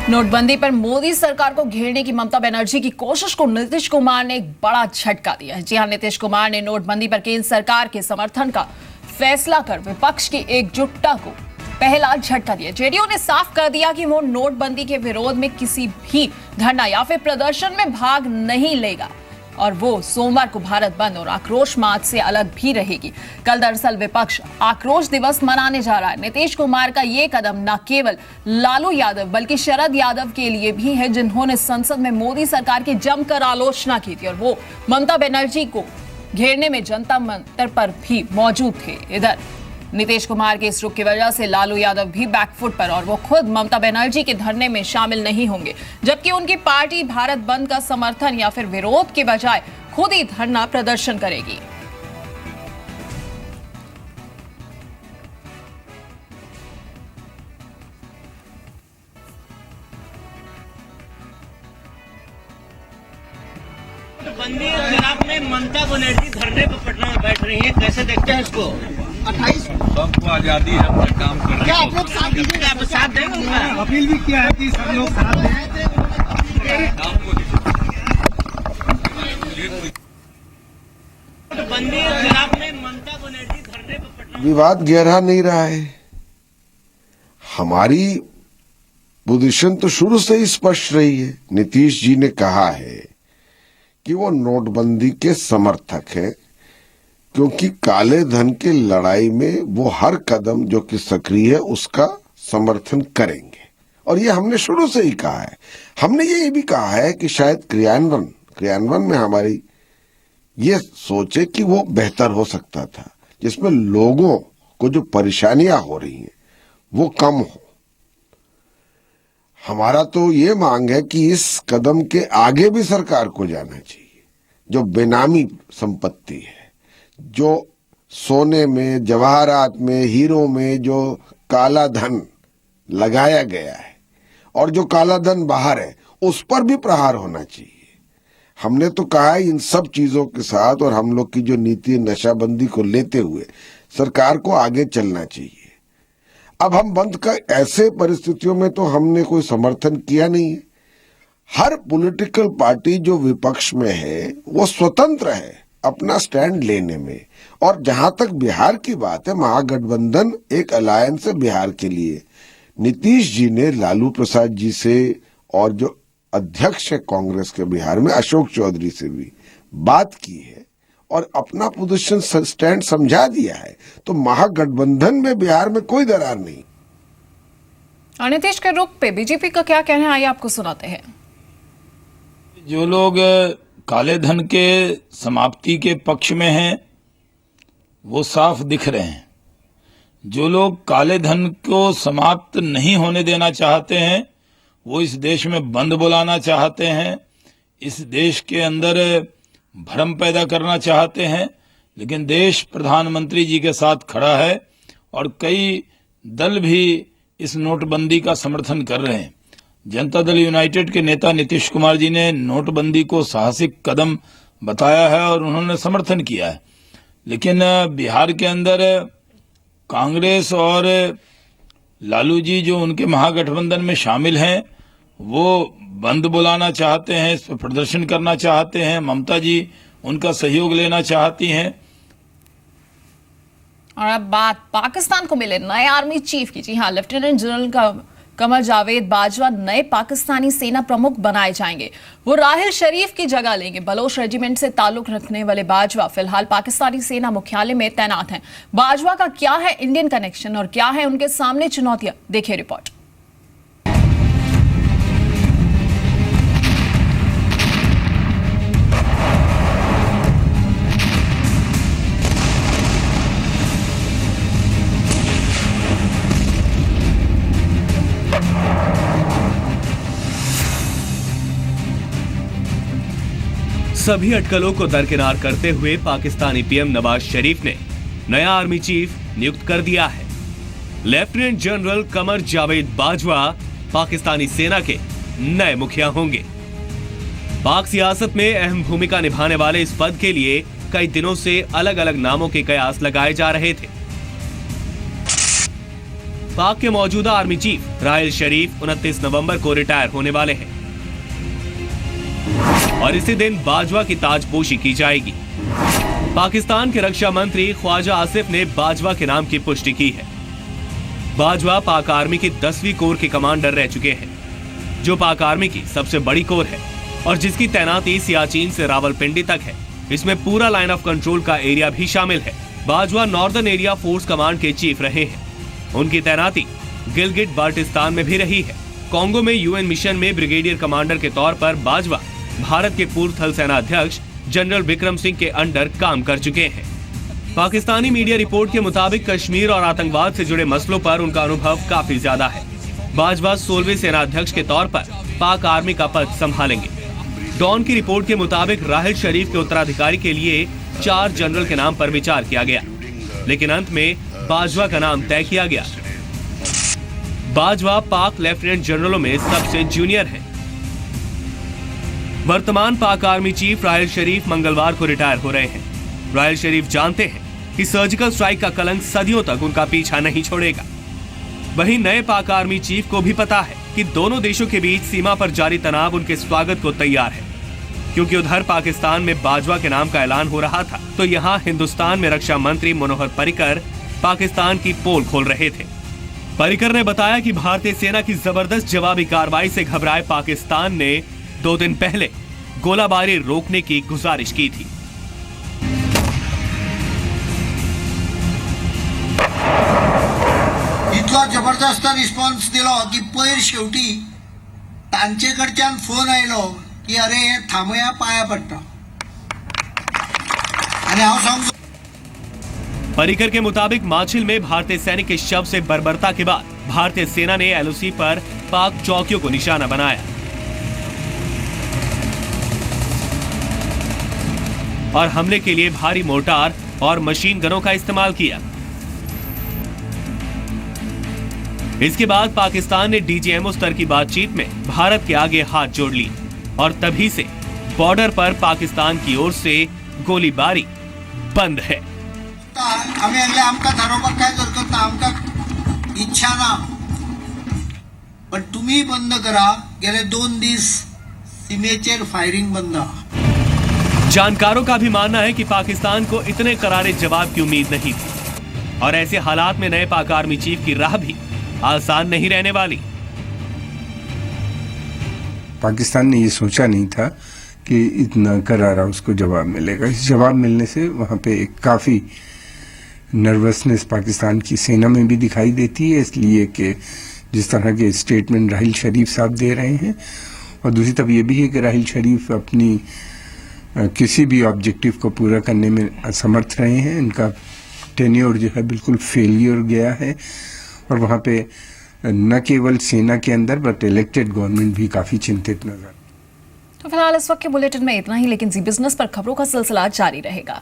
नोटबंदी पर मोदी सरकार को घेरने की ममता बनर्जी की कोशिश को नीतीश कुमार ने एक बड़ा झटका दिया है। जी हां, नीतीश कुमार ने नोटबंदी पर केंद्र सरकार के समर्थन का फैसला कर विपक्ष की एकजुटता को पहला झटका दिया। जेडीयू ने साफ कर दिया कि वो नोटबंदी के विरोध में किसी भी धरना या फिर प्रदर्शन में भाग नहीं लेगा और वो सोमवार को भारत बंद और आक्रोश मार्च से अलग भी रहेगी। कल दरअसल विपक्ष आक्रोश दिवस मनाने जा रहा है। नीतीश कुमार का ये कदम न केवल लालू यादव बल्कि शरद यादव के लिए भी है, जिन्होंने संसद में मोदी सरकार की जमकर आलोचना की थी और वो ममता बनर्जी को घेरने में जनता मंतर पर भी मौजूद थे। इधर नीतीश कुमार के इस रुख की वजह से लालू यादव भी बैकफुट पर और वो खुद ममता बनर्जी के धरने में शामिल नहीं होंगे, जबकि उनकी पार्टी भारत बंद का समर्थन या फिर विरोध के बजाय खुद ही धरना प्रदर्शन करेगी। बंदी के खिलाफ में ममता बनर्जी धरने पर पटना में बैठ रही है, कैसे देखते हैं इसको? 28 सबको आजादी है अपना काम करने क्या आप लोग साथ दीजिएगा? आप साथ देंगे उनका? अपील भी किया है कि सब लोग साथ बंदी के खिलाफ में ममता बनर्जी धरने पर पटना में विवाद गहरा नहीं रहा है। हमारी पोजीशन तो शुरू से ही स्पष्ट रही है। नीतीश जी ने कहा है कि वो नोटबंदी के समर्थक है, क्योंकि काले धन की लड़ाई में वो हर कदम जो कि सक्रिय है उसका समर्थन करेंगे और ये हमने शुरू से ही कहा है। हमने ये भी कहा है कि शायद क्रियान्वयन में हमारी ये सोचे कि वो बेहतर हो सकता था, जिसमें लोगों को जो परेशानियां हो रही हैं वो कम हो। हमारा तो ये मांग है कि इस कदम के आगे भी सरकार को जाना चाहिए। जो बेनामी संपत्ति है, जो सोने में, जवाहरात में, हीरो में जो काला धन लगाया गया है और जो काला धन बाहर है, उस पर भी प्रहार होना चाहिए। हमने तो कहा है इन सब चीजों के साथ और हम लोग की जो नीति नशाबंदी को लेते हुए सरकार को आगे चलना चाहिए। अब हम बंद का ऐसे परिस्थितियों में तो हमने कोई समर्थन किया नहीं है। हर पॉलिटिकल पार्टी जो विपक्ष में है वो स्वतंत्र है अपना स्टैंड लेने में। और जहां तक बिहार की बात है, महागठबंधन एक अलायंस है बिहार के लिए। नीतीश जी ने लालू प्रसाद जी से और जो अध्यक्ष है कांग्रेस के बिहार में अशोक चौधरी से भी बात की है और अपना पोजीशन स्टैंड समझा दिया है। तो महागठबंधन में बिहार में कोई दरार नहीं। और नीतीश के रुख पे बीजेपी का क्या कहना है, आइए आपको सुनाते हैं। जो लोग काले धन के समाप्ति के पक्ष में हैं वो साफ दिख रहे हैं। जो लोग काले धन को समाप्त नहीं होने देना चाहते हैं वो इस देश में बंद बुलाना चाहते हैं, इस देश के अंदर भ्रम पैदा करना चाहते हैं। लेकिन देश प्रधानमंत्री जी के साथ खड़ा है और कई दल भी इस नोटबंदी का समर्थन कर रहे हैं। जनता दल यूनाइटेड के नेता नीतीश कुमार जी ने नोटबंदी को साहसिक कदम बताया है और उन्होंने समर्थन किया है। लेकिन बिहार के अंदर कांग्रेस और लालू जी जो उनके महागठबंधन में शामिल हैं वो बंद बुलाना चाहते हैं, इस पर प्रदर्शन करना चाहते हैं। ममता जी उनका सहयोग लेना चाहती हैं। और अब बात पाकिस्तान को मिले नए आर्मी चीफ की। जी हां, लेफ्टिनेंट जनरल कमर जावेद बाजवा नए पाकिस्तानी सेना प्रमुख बनाए जाएंगे। वो राहिल शरीफ की जगह लेंगे। बलोच रेजिमेंट से ताल्लुक रखने वाले बाजवा फिलहाल पाकिस्तानी सेना मुख्यालय में तैनात हैं। बाजवा का क्या है इंडियन कनेक्शन और क्या है उनके सामने चुनौतियां, देखिए रिपोर्ट। सभी अटकलों को दरकिनार करते हुए पाकिस्तानी पीएम नवाज शरीफ ने नया आर्मी चीफ नियुक्त कर दिया है। लेफ्टिनेंट जनरल कमर जावेद बाजवा पाकिस्तानी सेना के नए मुखिया होंगे। पाक सियासत में अहम भूमिका निभाने वाले इस पद के लिए कई दिनों से अलग अलग नामों के कयास लगाए जा रहे थे। पाक के मौजूदा आर्मी चीफ राहिल शरीफ 29 नवंबर को रिटायर होने वाले हैं और इसी दिन बाजवा की ताजपोशी की जाएगी। पाकिस्तान के रक्षा मंत्री ख्वाजा आसिफ ने बाजवा के नाम की पुष्टि की है। बाजवा पाक आर्मी की 10वीं कोर के कमांडर रह चुके हैं, जो पाक आर्मी की सबसे बड़ी कोर है और जिसकी तैनाती सियाचिन से रावलपिंडी तक है। इसमें पूरा लाइन ऑफ कंट्रोल का एरिया भी शामिल है। Bajwa northern area force command के चीफ रहे हैं। उनकी तैनाती गिलगिट बाल्टिस्तान में भी रही है। कांगो में यूएन मिशन में ब्रिगेडियर कमांडर के तौर पर बाजवा भारत के पूर्व थल सेना अध्यक्ष जनरल विक्रम सिंह के अंडर काम कर चुके हैं। पाकिस्तानी मीडिया रिपोर्ट के मुताबिक कश्मीर और आतंकवाद से जुड़े मसलों पर उनका अनुभव काफी ज्यादा है। बाजवा 16वें सेना अध्यक्ष के तौर पर पाक आर्मी का पद संभालेंगे। डॉन की रिपोर्ट के मुताबिक राहिल शरीफ के उत्तराधिकारी के लिए 4 जनरल के नाम पर विचार किया गया, लेकिन अंत में बाजवा का नाम तय किया गया। बाजवा पाक लेफ्टिनेंट जनरलों में सबसे जूनियर हैं। वर्तमान पाक आर्मी चीफ राहिल शरीफ मंगलवार को रिटायर हो रहे हैं। राहिल शरीफ जानते हैं कि सर्जिकल स्ट्राइक का कलंक सदियों तक उनका पीछा नहीं छोड़ेगा। वहीं नए पाक आर्मी चीफ को भी पता है कि दोनों देशों के बीच सीमा पर जारी तनाव उनके स्वागत को तैयार है, क्योंकि उधर पाकिस्तान में बाजवा के नाम का ऐलान हो रहा था तो यहाँ हिंदुस्तान में रक्षा मंत्री मनोहर पर्रिकर पाकिस्तान की पोल खोल रहे थे। पर्रिकर ने बताया कि भारतीय सेना की जबरदस्त जवाबी कार्रवाई से घबराए पाकिस्तान ने 2 दिन पहले गोलाबारी रोकने की गुजारिश की थी। इतलो जबरदस्त रिस्पॉन्स दिलो की पयर शेवटी तांचेकडच्यान फोन आयलो की अरे थांबया पाया पडटा आणि हांव सांगतो। पर्रिकर के मुताबिक माछिल में भारतीय सैनिक के शव से बर्बरता के बाद भारतीय सेना ने एलओसी पर पाक चौकियों को निशाना बनाया और हमले के लिए भारी मोर्टार और मशीन गनों का इस्तेमाल किया। इसके बाद पाकिस्तान ने डीजीएमओ स्तर की बातचीत में भारत के आगे हाथ जोड़ लिए और तभी से बॉर्डर पर पाकिस्तान की ओर से गोलीबारी बंद है। आम्ही आणले आमका थारोवपाक काय करता आमका इच्छा ना, पण तुम्ही बंद करा। गेले 2 दीस सीमेचेर फायरिंग बंद। जानकारों का भी मानना है कि पाकिस्तान को इतने करारे जवाब की उम्मीद नहीं थी और ऐसे हालात में नए पाक आर्मी चीफ की राह भी आसान नहीं रहने वाली। पाकिस्तान ने ये सोचा नहीं था कि इतना करारा उसको जवाब मिलेगा। इस जवाब मिलने से वहाँ पे एक काफ़ी नर्वसनेस पाकिस्तान की सेना में भी दिखाई देती है, इसलिए कि जिस तरह के स्टेटमेंट राहिल शरीफ साहब दे रहे हैं, और दूसरी तरफ ये भी है कि राहिल शरीफ अपनी किसी भी ऑब्जेक्टिव को पूरा करने में असमर्थ रहे हैं। इनका टेन्योर जो है बिल्कुल फेलियर गया है और वहाँ पे न केवल सेना के अंदर बट इलेक्टेड गवर्नमेंट भी काफ़ी चिंतित नजर। तो फिलहाल इस वक्त के बुलेटिन में इतना ही, लेकिन जी बिजनेस पर खबरों का सिलसिला जारी रहेगा।